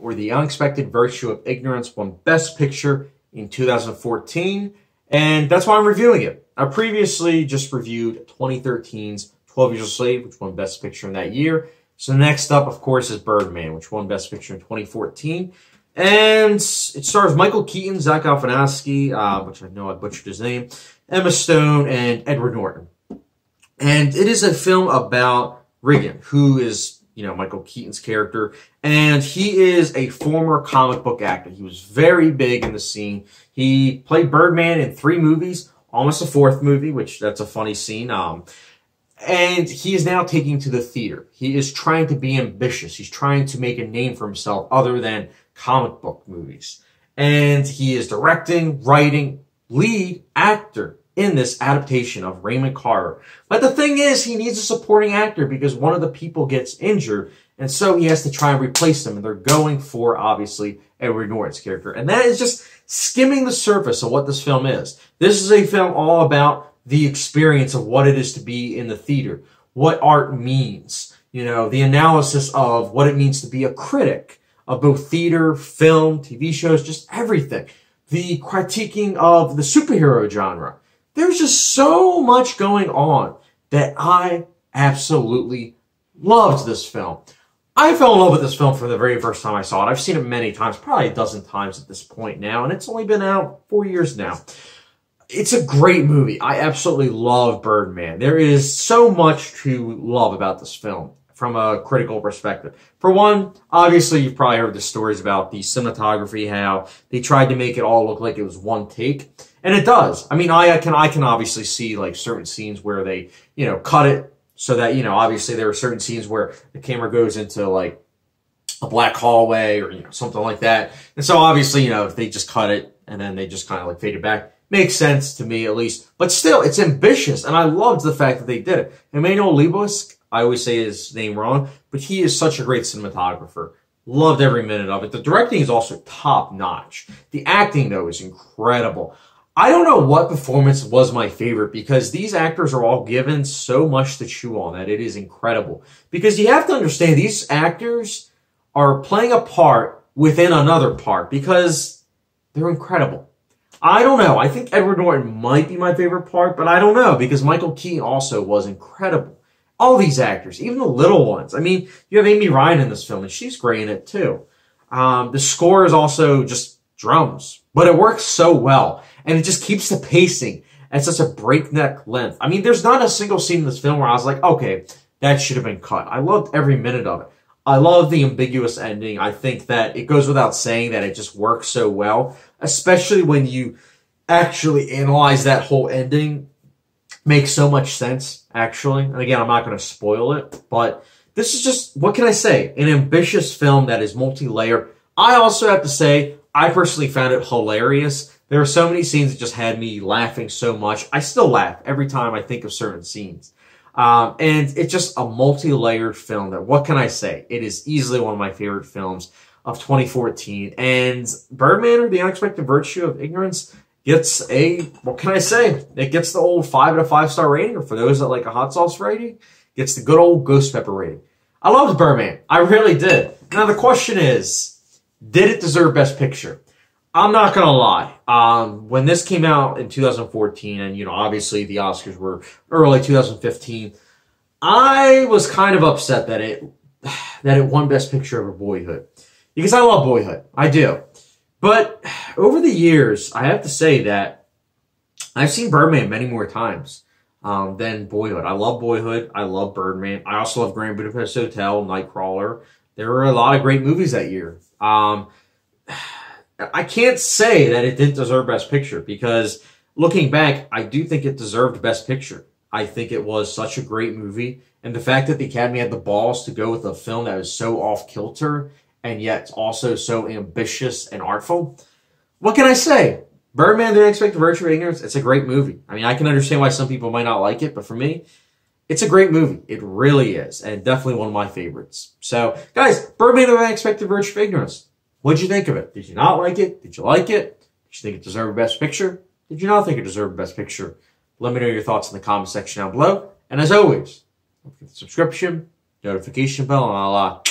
or The Unexpected Virtue of Ignorance, won Best Picture in 2014, and that's why I'm reviewing it. I previously just reviewed 2013's 12 Years a Slave, which won Best Picture in that year. So next up, of course, is Birdman, which won Best Picture in 2014. And it stars Michael Keaton, Zach Galifianakis, which I know I butchered his name, Emma Stone, and Edward Norton. And it is a film about Regan, who is, you know, Michael Keaton's character, and he is a former comic book actor. He was very big in the scene. He played Birdman in 3 movies, almost a 4th movie, which that's a funny scene. And he is now taking to the theater. He is trying to be ambitious. He's trying to make a name for himself other than comic book movies. And he is directing, writing, lead actor in this adaptation of Raymond Carver. But the thing is, he needs a supporting actor because one of the people gets injured, and so he has to try and replace them. And they're going for, obviously, Edward Norton's character. And that is just skimming the surface of what this film is. This is a film all about the experience of what it is to be in the theater, what art means, you know, the analysis of what it means to be a critic of both theater, film, TV shows, just everything. The critiquing of the superhero genre. There's just so much going on that I absolutely loved this film. I fell in love with this film for the very first time I saw it. I've seen it many times, probably a dozen times at this point now, and it's only been out 4 years now. It's a great movie. I absolutely love Birdman. There is so much to love about this film from a critical perspective. For one, obviously, you've probably heard the stories about the cinematography, how they tried to make it all look like it was one take. And it does. I mean, I can obviously see like certain scenes where they, you know, cut it so that, you know, obviously there are certain scenes where the camera goes into like a black hallway or, you know, something like that. And so obviously, you know, if they just cut it and then they just kind of like fade it back, makes sense to me at least. But still, it's ambitious. And I loved the fact that they did it. Emmanuel Lubbock, I always say his name wrong, but he is such a great cinematographer. Loved every minute of it. The directing is also top notch. The acting, though, is incredible. I don't know what performance was my favorite because these actors are all given so much to chew on that it is incredible. Because you have to understand, these actors are playing a part within another part because they're incredible. I don't know. I think Edward Norton might be my favorite part, but I don't know because Michael Keaton also was incredible. All these actors, even the little ones. I mean, you have Amy Ryan in this film, and she's great in it too. The score is also just drums, but it works so well, and it just keeps the pacing at such a breakneck length. I mean, there's not a single scene in this film where I was like, okay, that should have been cut. I loved every minute of it. I love the ambiguous ending. I think that it goes without saying that it just works so well, especially when you actually analyze that whole ending. Makes so much sense, actually. And again, I'm not going to spoil it, but this is just, what can I say? An ambitious film that is multi-layered. I also have to say, I personally found it hilarious. There are so many scenes that just had me laughing so much. I still laugh every time I think of certain scenes. And it's just a multi-layered film that, what can I say? It is easily one of my favorite films of 2014. And Birdman, or The Unexpected Virtue of Ignorance, gets a, what can I say? It gets the old 5 out of 5 star rating, or for those that like a hot sauce rating, gets the good old ghost pepper rating. I loved Birdman. I really did. Now the question is, did it deserve Best Picture? I'm not going to lie. When this came out in 2014, and, you know, obviously the Oscars were early 2015, I was kind of upset that it won Best Picture over Boyhood. Because I love Boyhood. I do. But over the years, I have to say that I've seen Birdman many more times than Boyhood. I love Boyhood. I love Birdman. I also love Grand Budapest Hotel, Nightcrawler. There were a lot of great movies that year. I can't say that it didn't deserve Best Picture because looking back, I do think it deserved Best Picture. I think it was such a great movie. And the fact that the Academy had the balls to go with a film that was so off-kilter and yet also so ambitious and artful. What can I say? Birdman, The Unexpected Virtue of Ignorance, it's a great movie. I mean, I can understand why some people might not like it, but for me, it's a great movie. It really is, and definitely one of my favorites. So, guys, Birdman, The Unexpected Virtue of Ignorance. What'd you think of it? Did you not like it? Did you like it? Did you think it deserved Best Picture? Did you not think it deserved Best Picture? Let me know your thoughts in the comment section down below. And as always, don't forget the subscription, notification bell, and I'll